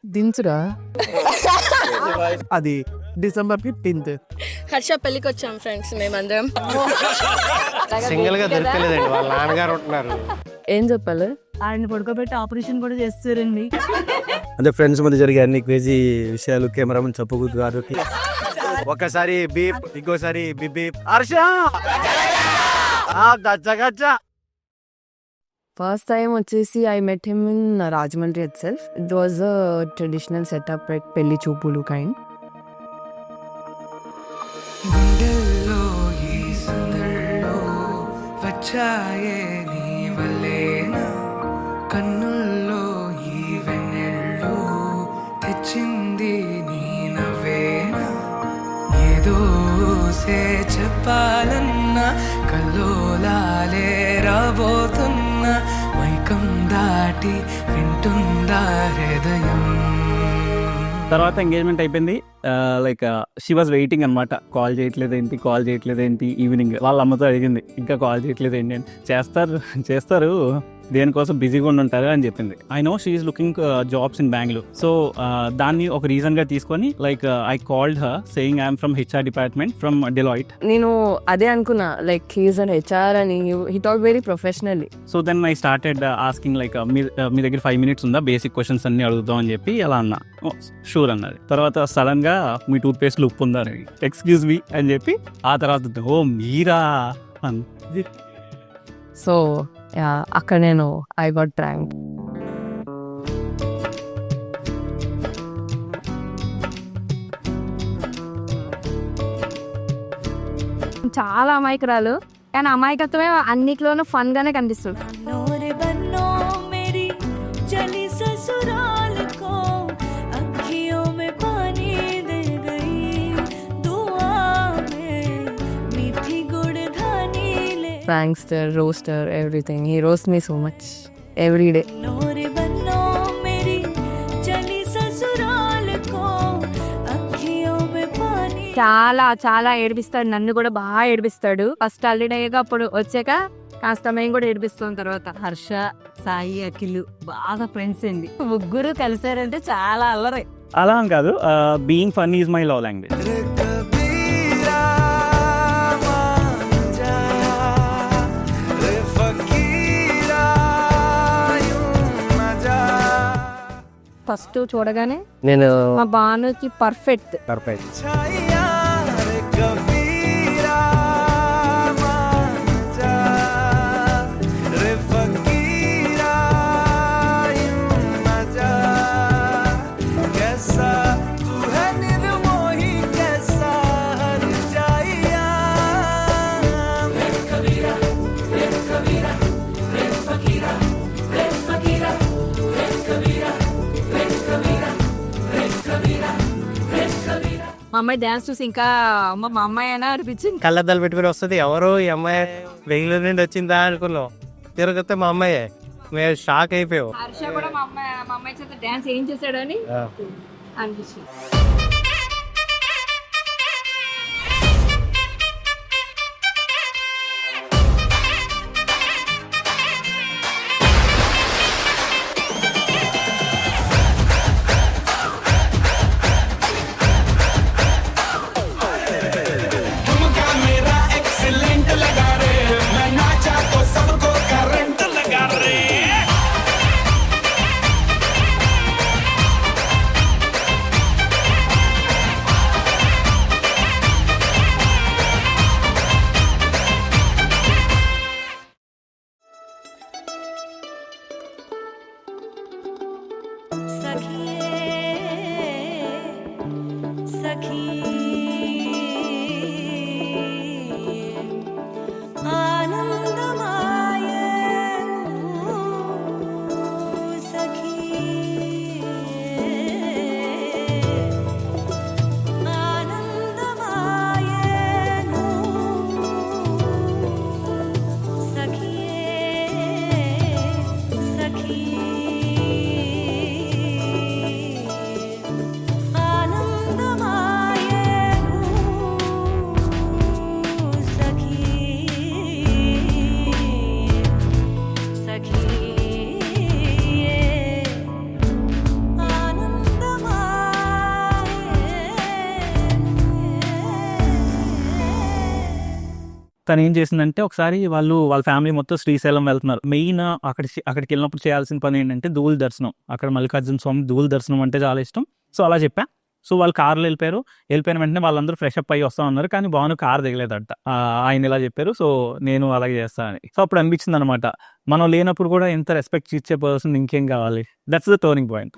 దించురా. అది December 15th. Harsha పెళ్ళికి వచ్చాం ఫ్రెండ్స్ మేమందరం. సింగిల్ గా దొరకలేదండి, వాళ్ళ నాన్నగారు ఉంటున్నారు. ఏం చెప్పాలి? ఆయన పడుకోబెట్టి ఆపరేషన్ కూడా చేస్తారండి. అంటే ఫ్రెండ్స్ మధ్య జరిగే అన్ని క్రేజీ విషయాలు కెమెరామెన్ చెప్పకూడదు గారు. ఒకసారి బీప్, ఇంకోసారి బీప్ బీప్. హర్ష గచ్చ గచ్చ. ఫస్ట్ టైం వచ్చేసి I met him in Rajahmundry it self. It was a traditional setup, like పెళ్లి చూపులు కైండ్. గుండెల్లో ఈ సందల్లో వచ్చాయే నీ వల్లేనా, కన్నుల్లో ఈ వెన్నెళ్ళు తెచ్చింది నీ నవ్వేనా, ఏదో సే చెప్పాలన్నా కల్లోలాలే రాబోతున్నా, మైకం దాటి వింటుందా హృదయం. తర్వాత ఎంగేజ్మెంట్ అయిపోయింది. లైక్ షీ వాజ్ వెయిటింగ్ అనమాట. కాల్ చేయట్లేదు ఏంటి ఈవినింగ్ వాళ్ళ అమ్మతో అడిగింది, ఇంకా కాల్ చేయట్లేదు ఏంటి అని. చేస్తారు దేనికోసం బిజీగా ఉంటారు అని చెప్పింది. I know she is looking jobs in Bengaluru. So దాన్ని ఒక రీజన్ గా తీసుకొని like I called her saying I'm from HR department from Deloitte. నేను అదే అనుకున్నా, లైక్ హీఈస్ అన్ HR అని. He talk very professionally. So then I started asking like మీ దగ్గర 5 minutes ఉందా, బేసిక్ క్వశ్చన్స్ అన్ని అడుగుదాం అని చెప్పి అలా అన్నా. షూర్ అన్నది. తర్వాత సడన్ గా మీ టూత్ పేస్ట్ ఉప్పు ఉందా, ఎక్స్క్యూజ్ మీ అని చెప్పి ఆ తర్వాత ఓ మీరా అని. సో అక్కడ నేను ఐ గాట్ ప్రాంక్డ్. చాలా అమాయకురాలు, కానీ అమాయకత్వమే అన్నిట్లోనూ ఫన్ గానే కనిపిస్తుంది. Prankster, roaster, everything. He roasts me so much every day. చాలా చాలా ఏడిపిస్తాడు, నన్ను కూడా బాగా ఏడిపిస్తాడు. ఫస్ట్ ఆల్రెడీ అయ్యాక అప్పుడు వచ్చాక కాస్త మేము కూడా ఏడిపిస్తాం. తర్వాత హర్ష, సాయి, అఖిల్ బాగా ఫ్రెండ్స్ అండి. ముగ్గురు కలిసారంటే చాలా అల్లరి. అలా అని కాదు, being fun is my love language. First చూడగానే నేను మా బానుకి పర్ఫెక్ట్. మా అమ్మాయి డాన్స్ చూసి ఇంకా మా అమ్మాయి అయినా అనిపించింది. కళ్ళద్దాలు పెట్టుకుని వస్తుంది, ఎవరు ఈ అమ్మాయి బెంగళూరు నుండి వచ్చిందా అనుకున్నాం. తిరిగితే మా అమ్మాయే. మేము షాక్ అయిపోయావు. హర్ష కూడా మా అమ్మాయి చేత డాన్స్ ఏం చేశాడని అనిపించింది. తను ఏం చేసిందంటే ఒకసారి వాళ్ళ ఫ్యామిలీ మొత్తం శ్రీశైలం వెళ్తున్నారు. మెయిన్ అక్కడికి వెళ్ళినప్పుడు చేయాల్సిన పని ఏంటంటే ధూళి దర్శనం. అక్కడ మల్లికార్జున స్వామి ధూళి దర్శనం అంటే చాలా ఇష్టం. సో అలా చెప్పా. సో వాళ్ళు కార్లో వెళ్ళిపోయిన వెంటనే వాళ్ళందరూ ఫ్రెష్ అప్ అయ్యి వస్తా ఉన్నారు. కానీ భాను కార్ దిగలేదంట. ఆయన ఇలా చెప్పారు. సో నేను అలాగే చేస్తానని. సో అప్పుడు అనిపించింది అనమాట, మనం లేనప్పుడు కూడా ఎంత రెస్పెక్ట్ ఇచ్చే పర్సన్ ఇంకేం కావాలి. That's the turning point.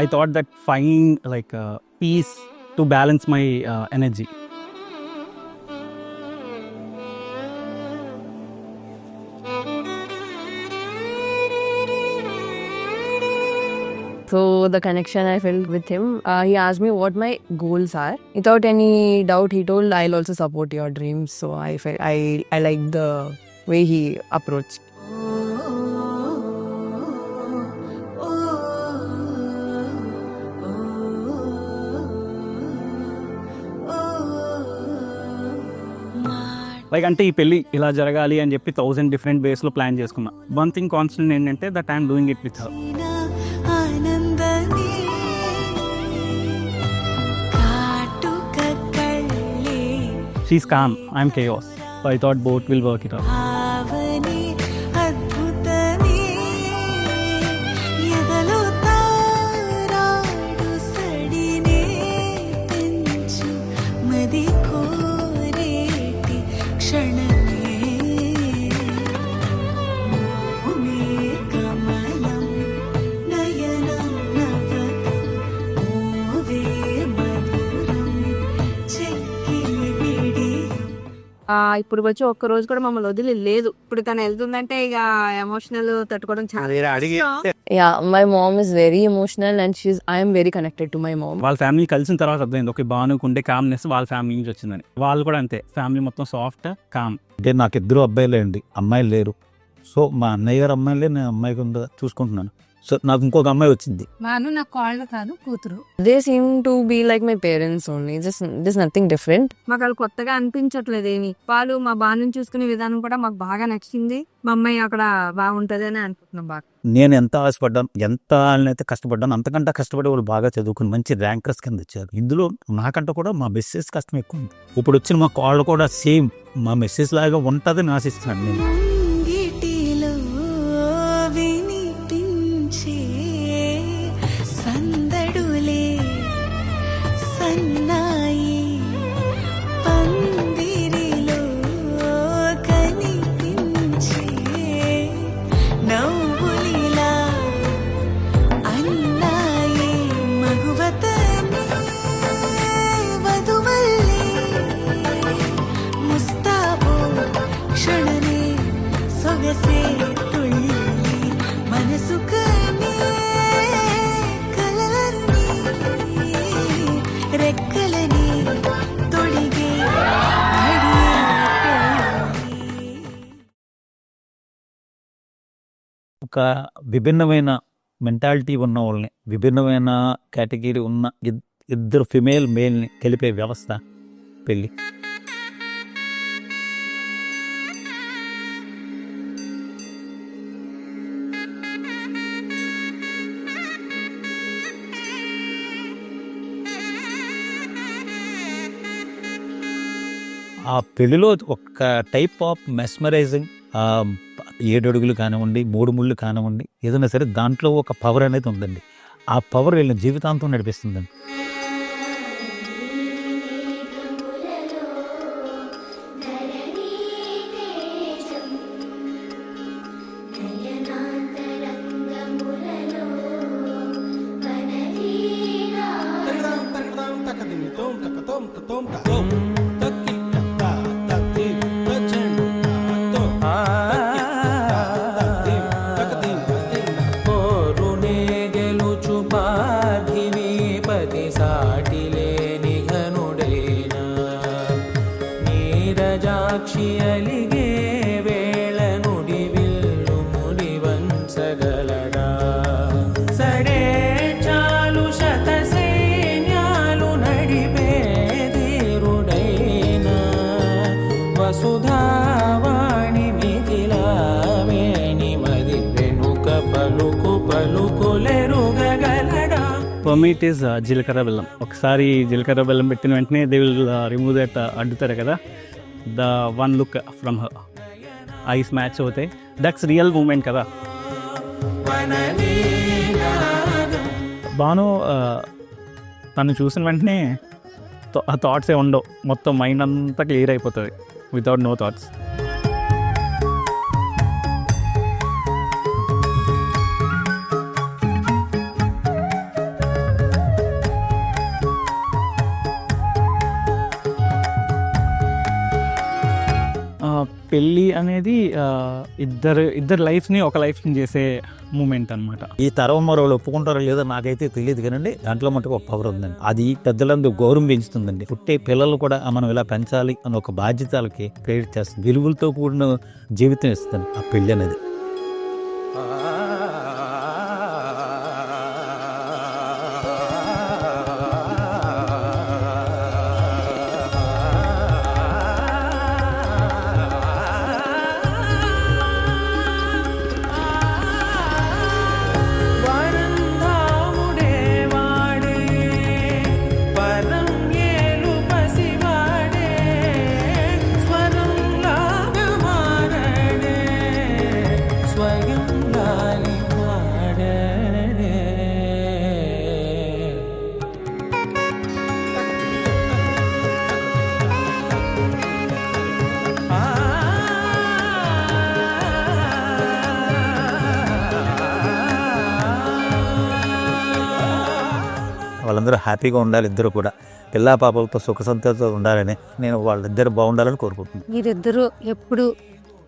I thought that finding like peace to balance my energy. So the connection I felt with him, he asked me what my goals are. Without any doubt, he told, I'll also support your dreams. So I felt I liked the way he approached. Like అంటే ఈ పెళ్ళి ఇలా జరగాలి అని చెప్పి 1000 different వేస్లో plan చేసుకున్నా. One thing constant ఏంటంటే that I'm doing it with her. She's calm, I'm chaos. So I thought both will work it out. ఇప్పుడు వచ్చి ఒక్క రోజు కూడా మమ్మల్ని వదిలి లేదు. ఇప్పుడు తను వెళ్తుందంటే ఇక ఎమోషనల్ తట్టుకోవడం చాలా. Yeah, my mom is very emotional and I am very connected to my mom. వాళ్ళ ఫ్యామిలీ కలిసిన తర్వాత అర్థమైంది ఓకే భానుకు ఉండే కామ్నెస్ వాళ్ళ ఫ్యామిలీ నుంచి వచ్చిందని. వాళ్ళు కూడా అంతే, ఫ్యామిలీ మొత్తం సాఫ్ట్ కామ్. అంటే నాకు 2 అబ్బాయిలే అండి, అమ్మాయిలు లేరు. సో మా అన్నయ్య గారు అమ్మాయిలే, నేను అమ్మాయి కింద చూసుకుంటున్నాను. సో నాకు ఇంకొక అమ్మాయి వచ్చింది. మాను నా కాళ్ళు కాదు, కూతురు. They seem to be like my parents only. There's nothing different. మాకు వాళ్ళు కొత్తగా అనిపించట్లేదు ఏమి. వాళ్ళు మా బాను చూసుకునే విధానం కూడా మాకు బాగా నచ్చింది. మా అమ్మాయి అక్కడ బాగుంటది అని అనుకుంటున్నాం. బాగా నేను ఎంత ఆశపడ్డాను, ఎంత అయితే కష్టపడ్డాను, అంతకంటే కష్టపడి వాళ్ళు బాగా చదువుకుని మంచి ర్యాంకర్స్ కింద వచ్చారు. ఇందులో నాకంటే కూడా మా మెసేజ్ కష్టం ఎక్కువ ఉంది. ఇప్పుడు వచ్చిన మా కాళ్ళు కూడా సేమ్ మా మెసేజ్ లాగా ఉంటుందని ఆశిస్తున్నాను నేను. ఒక విభిన్నమైన మెంటాలిటీ ఉన్న వాళ్ళని, విభిన్నమైన కేటగిరీ ఉన్న ఇద్దరు ఫిమేల్ మేల్ని కలిపే వ్యవస్థ పెళ్ళి. ఆ పెళ్ళిలో ఒక టైప్ ఆఫ్ మెస్మరైజింగ్, 7 అడుగులు కానివ్వండి, 3 ముళ్ళు కానివ్వండి, ఏదైనా సరే దాంట్లో ఒక పవర్ అనేది ఉందండి. ఆ పవర్ వీళ్ళని జీవితాంతం నడిపిస్తుందండి. ఫర్ మీ ఇట్ ఈస్ జీలకర్ర బెల్లం. ఒకసారి జీలకర్ర బెల్లం పెట్టిన వెంటనే దే విల్ రిమూవ్ దట్ అడ్డుతారు కదా, the one look from her, ice match అవుతాయి. దట్స్ రియల్ మూమెంట్ కదా. బాను తను చూసిన వెంటనే ఆ థాట్సే ఉండవు, మొత్తం మైండ్ అంతా క్లియర్ అయిపోతుంది వితౌట్ నో థాట్స్. పెళ్ళి అనేది ఇద్దరు లైఫ్ని ఒక లైఫ్ని చేసే మూమెంట్ అనమాట. ఈ తరం మరో ఒప్పుకుంటారో లేదో నాకైతే తెలియదు కానండి, దాంట్లో మటుకు ఒక పవర్ ఉందండి. అది పెద్దలందు గౌరవం పెంచుతుందండి. పుట్టే పిల్లలు కూడా మనం ఇలా పెంచాలి అని ఒక బాధ్యతలకి ప్రేరిత చేస్తుంది. విలువలతో కూడిన జీవితం ఇస్తుంది ఆ పెళ్ళి అనేది. వాళ్ళందరూ హ్యాపీగా ఉండాలి, ఇద్దరు కూడా పిల్లా పాపలతో సుఖ సంతోషంతో ఉండాలని నేను వాళ్ళిద్దరు బాగుండాలని కోరుకుంటున్నాను. మీరిద్దరూ ఎప్పుడు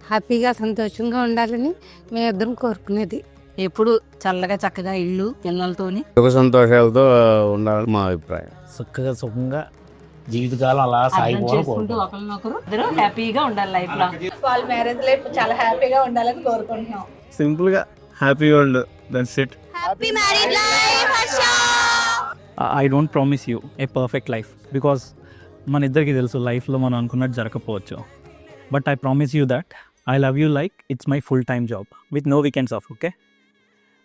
హ్యాపీగా సంతోషంగా ఉండాలని మేమిద్దరం కోరుకునేది. ఎప్పుడు చల్లగా చక్కగా ఇల్లు పిల్లలతోని సుఖ సంతోషాలతో ఉండాలని మా అభిప్రాయం. చక్కగా సుఖంగా జీవితకాలం అలా చేసుకుంటూ ఒకరినొకరు ఇద్దరు హ్యాపీగా ఉండాలి లైఫ్ లో. వాళ్ళ మ్యారేజ్ లైఫ్ చాలా హ్యాపీగా ఉండాలని కోరుకుంటున్నాం. సింపుల్గా హ్యాపీగా ఉండు, that's it. Happy marriage life Harsha. I don't promise you a perfect life, because మన ఇద్దరికి తెలుసు లైఫ్లో మనం అనుకున్నట్టు జరగకపోవచ్చు. But I promise you that I love you like it's my full time job with no weekends off. Okay,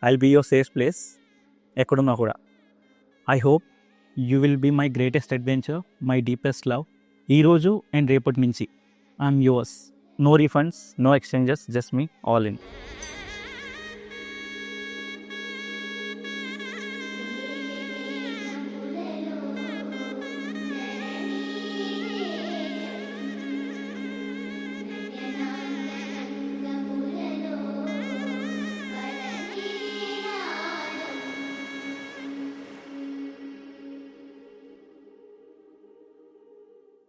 I will be your safe place ఎక్కడున్నా కూడా. I hope you will be my greatest adventure, my deepest love. ఈరోజు and రేపటి నుంచి I'm yours. No refunds, no exchanges, just me, all in.